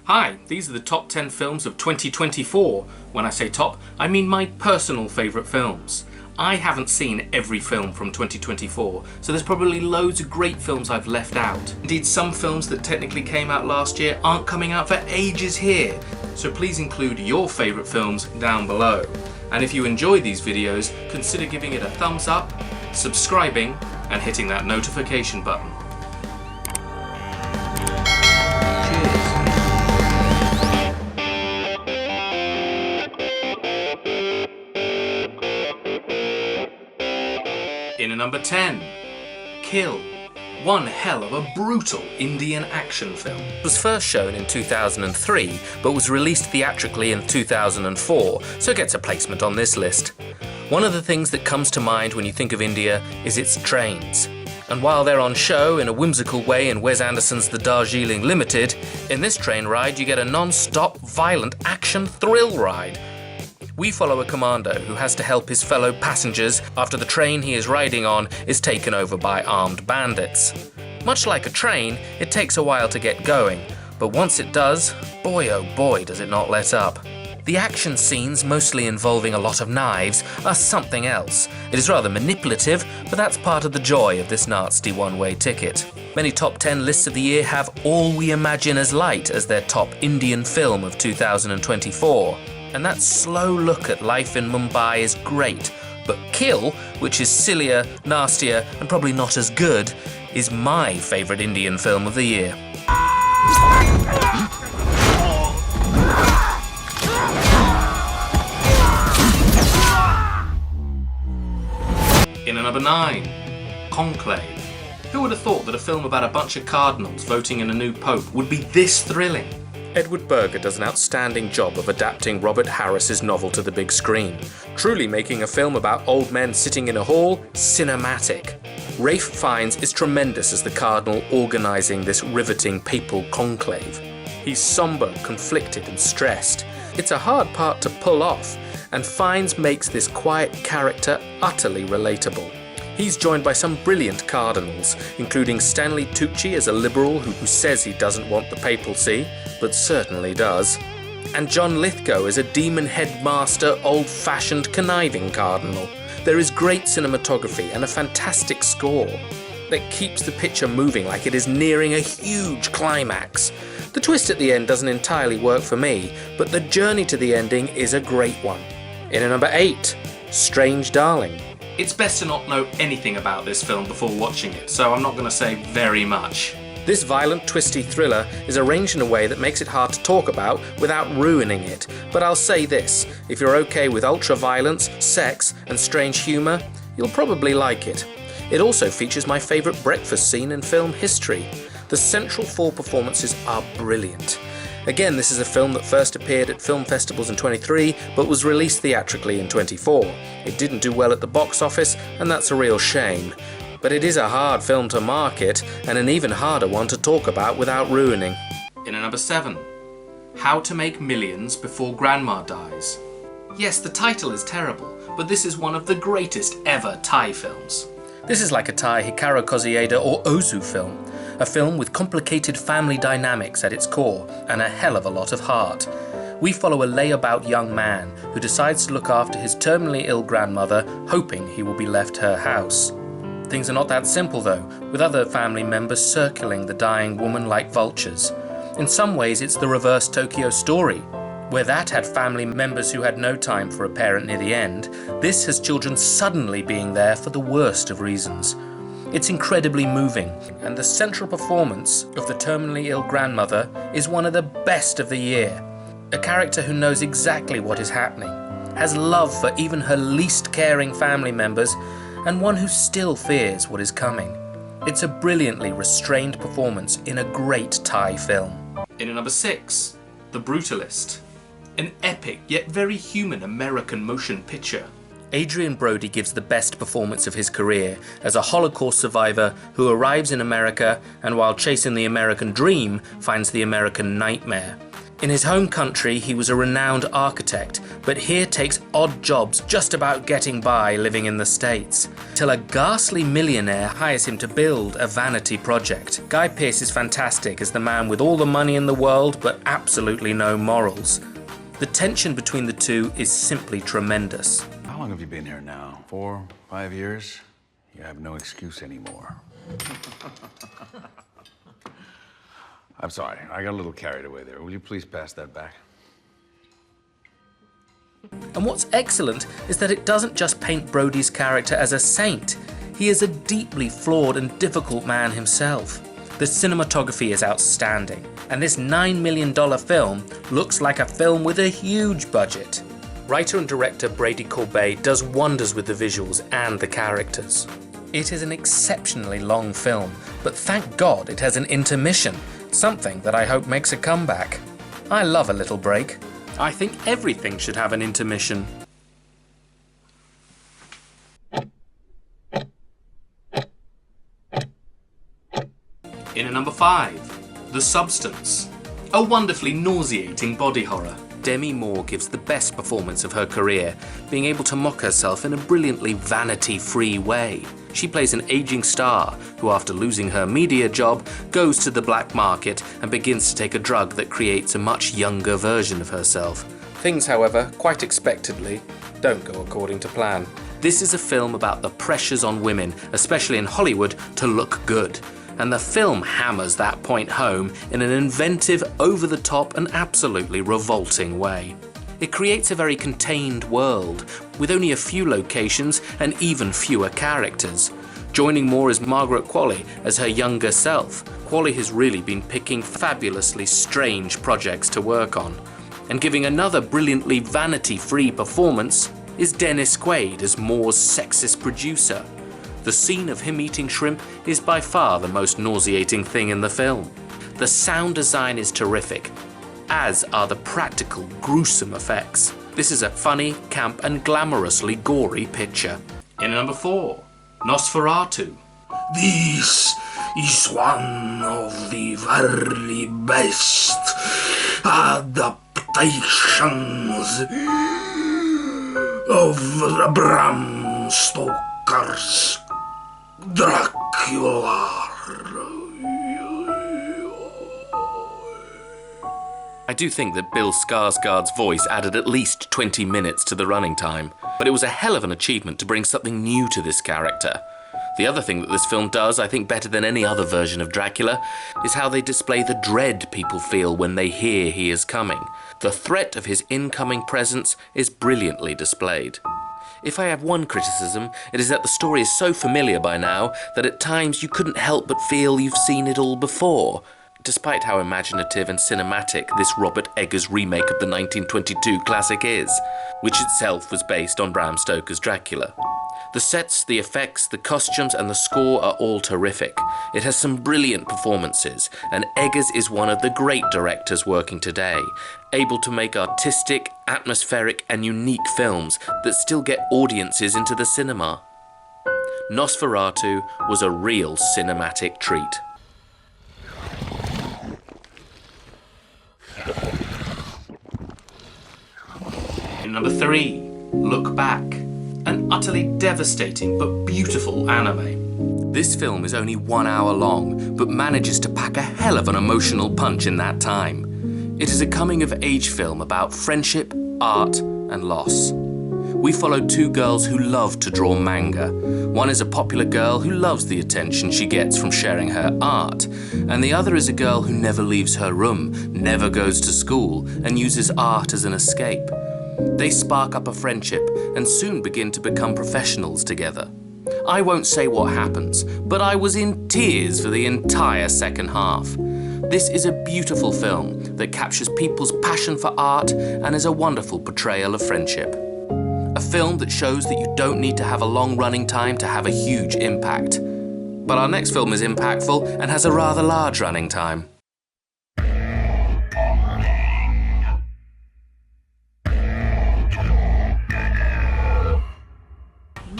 Hi, these are the top 10 films of 2024. When I say top, I mean my personal favourite films. I haven't seen every film from 2024, so there's probably loads of great films I've left out. Indeed, some films that technically came out last year aren't coming out for ages here, so please include your favourite films down below. And if you enjoy these videos, consider giving it a thumbs up, subscribing, and hitting that notification button. In at number 10, Kill. One hell of a brutal Indian action film. It was first shown in 2003, but was released theatrically in 2004, so it gets a placement on this list. One of the things that comes to mind when you think of India is its trains. And while they're on show in a whimsical way in Wes Anderson's The Darjeeling Limited, in this train ride you get a non-stop violent action thrill ride. We follow a commando who has to help his fellow passengers after the train he is riding on is taken over by armed bandits. Much like a train, it takes a while to get going, but once it does, boy oh boy does it not let up. The action scenes, mostly involving a lot of knives, are something else. It is rather manipulative, but that's part of the joy of this nasty one-way ticket. Many top 10 lists of the year have All We Imagine as Light as their top Indian film of 2024. And that slow look at life in Mumbai is great, but Kill, which is sillier, nastier, and probably not as good, is my favourite Indian film of the year. In at number 9, Conclave. Who would have thought that a film about a bunch of cardinals voting in a new pope would be this thrilling? Edward Berger does an outstanding job of adapting Robert Harris's novel to the big screen, truly making a film about old men sitting in a hall cinematic. Ralph Fiennes is tremendous as the cardinal organising this riveting papal conclave. He's sombre, conflicted and stressed. It's a hard part to pull off, and Fiennes makes this quiet character utterly relatable. He's joined by some brilliant cardinals, including Stanley Tucci as a liberal who says he doesn't want the papacy, but certainly does, and John Lithgow as a demon headmaster, old-fashioned, conniving cardinal. There is great cinematography and a fantastic score that keeps the picture moving like it is nearing a huge climax. The twist at the end doesn't entirely work for me, but the journey to the ending is a great one. In at number 8, Strange Darling. It's best to not know anything about this film before watching it, so I'm not going to say very much. This violent, twisty thriller is arranged in a way that makes it hard to talk about without ruining it, but I'll say this, if you're okay with ultra-violence, sex and strange humour, you'll probably like it. It also features my favourite breakfast scene in film history. The central 4 performances are brilliant. Again, this is a film that first appeared at film festivals in 23, but was released theatrically in 24. It didn't do well at the box office, and that's a real shame. But it is a hard film to market, and an even harder one to talk about without ruining. In at number 7, How to Make Millions Before Grandma Dies. Yes, the title is terrible, but this is one of the greatest ever Thai films. This is like a Thai Hikaru Koreeda or Ozu film. A film with complicated family dynamics at its core, and a hell of a lot of heart. We follow a layabout young man who decides to look after his terminally ill grandmother, hoping he will be left her house. Things are not that simple though, with other family members circling the dying woman like vultures. In some ways it's the reverse Tokyo Story. Where that had family members who had no time for a parent near the end, this has children suddenly being there for the worst of reasons. It's incredibly moving, and the central performance of the terminally ill grandmother is one of the best of the year. A character who knows exactly what is happening, has love for even her least caring family members, and one who still fears what is coming. It's a brilliantly restrained performance in a great Thai film. In at number 6, The Brutalist. An epic yet very human American motion picture. Adrien Brody gives the best performance of his career as a Holocaust survivor who arrives in America and while chasing the American dream finds the American nightmare. In his home country, he was a renowned architect, but here takes odd jobs just about getting by living in the States, till a ghastly millionaire hires him to build a vanity project. Guy Pearce is fantastic as the man with all the money in the world, but absolutely no morals. The tension between the two is simply tremendous. How long have you been here now? 4, 5 years? You have no excuse anymore. I'm sorry, I got a little carried away there. Will you please pass that back? And what's excellent is that it doesn't just paint Brody's character as a saint. He is a deeply flawed and difficult man himself. The cinematography is outstanding, and this $9 million film looks like a film with a huge budget. Writer and director Brady Corbet does wonders with the visuals and the characters. It is an exceptionally long film, but thank God it has an intermission, something that I hope makes a comeback. I love a little break. I think everything should have an intermission. In at number 5, The Substance. A wonderfully nauseating body horror. Demi Moore gives the best performance of her career, being able to mock herself in a brilliantly vanity-free way. She plays an aging star who, after losing her media job, goes to the black market and begins to take a drug that creates a much younger version of herself. Things, however, quite expectedly, don't go according to plan. This is a film about the pressures on women, especially in Hollywood, to look good. And the film hammers that point home in an inventive, over-the-top and absolutely revolting way. It creates a very contained world, with only a few locations and even fewer characters. Joining Moore is Margaret Qualley as her younger self. Qualley has really been picking fabulously strange projects to work on. And giving another brilliantly vanity-free performance is Dennis Quaid as Moore's sexist producer. The scene of him eating shrimp is by far the most nauseating thing in the film. The sound design is terrific, as are the practical, gruesome effects. This is a funny, camp and glamorously gory picture. In number 4, Nosferatu. This is one of the very best adaptations of Bram Stoker's Dracula. I do think that Bill Skarsgård's voice added at least 20 minutes to the running time, but it was a hell of an achievement to bring something new to this character. The other thing that this film does, I think better than any other version of Dracula, is how they display the dread people feel when they hear he is coming. The threat of his incoming presence is brilliantly displayed. If I have one criticism, it is that the story is so familiar by now that at times you couldn't help but feel you've seen it all before, despite how imaginative and cinematic this Robert Eggers remake of the 1922 classic is, which itself was based on Bram Stoker's Dracula. The sets, the effects, the costumes and the score are all terrific. It has some brilliant performances, and Eggers is one of the great directors working today, able to make artistic, atmospheric and unique films that still get audiences into the cinema. Nosferatu was a real cinematic treat. In number 3, Look Back. An utterly devastating but beautiful anime. This film is only 1 hour long, but manages to pack a hell of an emotional punch in that time. It is a coming-of-age film about friendship, art, and loss. We follow 2 girls who love to draw manga. One is a popular girl who loves the attention she gets from sharing her art, and the other is a girl who never leaves her room, never goes to school, and uses art as an escape. They spark up a friendship and soon begin to become professionals together. I won't say what happens, but I was in tears for the entire second half. This is a beautiful film that captures people's passion for art and is a wonderful portrayal of friendship. A film that shows that you don't need to have a long running time to have a huge impact. But our next film is impactful and has a rather large running time.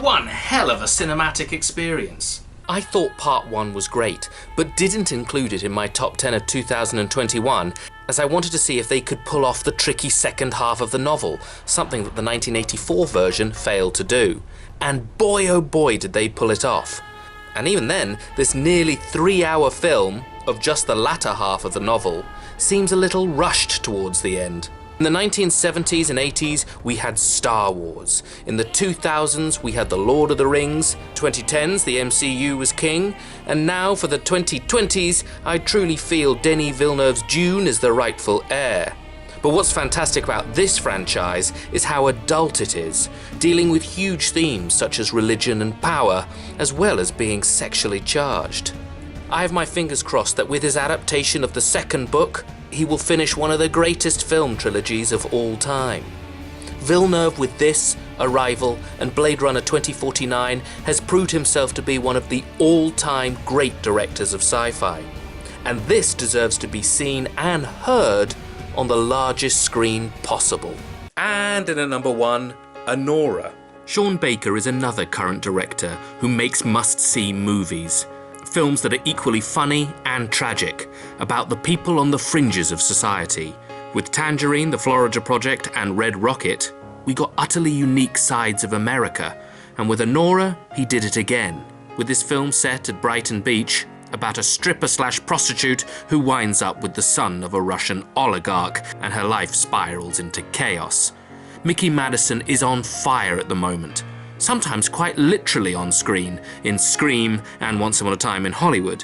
One hell of a cinematic experience. I thought part 1 was great, but didn't include it in my top 10 of 2021, as I wanted to see if they could pull off the tricky second half of the novel, something that the 1984 version failed to do. And boy oh boy did they pull it off. And even then, this nearly 3-hour film of just the latter half of the novel seems a little rushed towards the end. In the 1970s and 80s, we had Star Wars. In the 2000s, we had The Lord of the Rings. 2010s, the MCU was king. And now for the 2020s, I truly feel Denis Villeneuve's Dune is the rightful heir. But what's fantastic about this franchise is how adult it is, dealing with huge themes such as religion and power, as well as being sexually charged. I have my fingers crossed that with his adaptation of the second book, he will finish one of the greatest film trilogies of all time. Villeneuve with this, Arrival, and Blade Runner 2049 has proved himself to be one of the all-time great directors of sci-fi. And this deserves to be seen and heard on the largest screen possible. And in at number 1, Anora. Sean Baker is another current director who makes must-see movies. Films that are equally funny and tragic, about the people on the fringes of society. With Tangerine, The Florida Project, and Red Rocket, we got utterly unique sides of America. And with Anora, he did it again, with this film set at Brighton Beach, about a stripper/prostitute who winds up with the son of a Russian oligarch, and her life spirals into chaos. Mickey Madison is on fire at the moment. Sometimes quite literally on screen, in Scream and Once Upon a Time in Hollywood.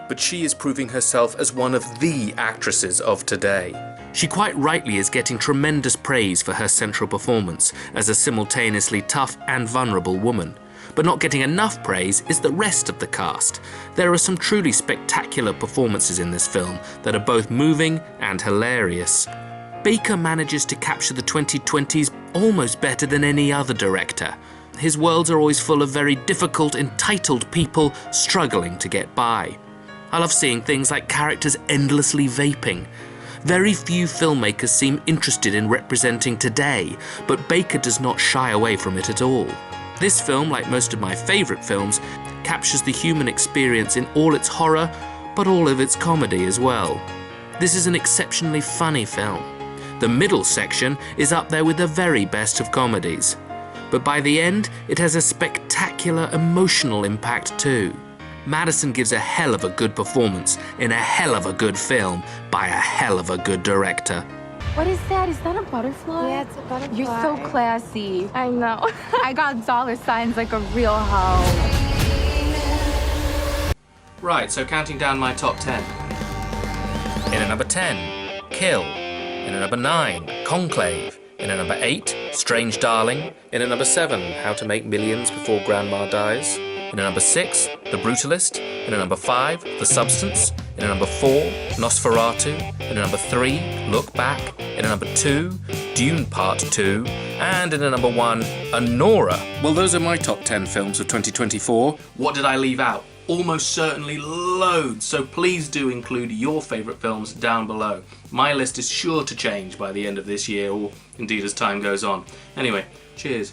But she is proving herself as one of the actresses of today. She quite rightly is getting tremendous praise for her central performance as a simultaneously tough and vulnerable woman. But not getting enough praise is the rest of the cast. There are some truly spectacular performances in this film that are both moving and hilarious. Baker manages to capture the 2020s almost better than any other director. His worlds are always full of very difficult, entitled people struggling to get by. I love seeing things like characters endlessly vaping. Very few filmmakers seem interested in representing today, but Baker does not shy away from it at all. This film, like most of my favourite films, captures the human experience in all its horror, but all of its comedy as well. This is an exceptionally funny film. The middle section is up there with the very best of comedies. But by the end, it has a spectacular emotional impact too. Madison gives a hell of a good performance in a hell of a good film by a hell of a good director. What is that? Is that a butterfly? Yeah, it's a butterfly. You're so classy. I know. I got dollar signs like a real hoe. Right, so counting down my top 10. In at number 10, Kill. In at number 9, Conclave. In at number 8, Strange Darling. In at number 7, How to Make Millions Before Grandma Dies. In at number 6, The Brutalist. In at number 5, The Substance. In at number 4, Nosferatu. In at number 3, Look Back. In at number 2, Dune Part 2. And in at number 1, Anora. Well, those are my top 10 films of 2024. What did I leave out? Almost certainly loads, so please do include your favourite films down below. My list is sure to change by the end of this year, or indeed as time goes on. Anyway, cheers.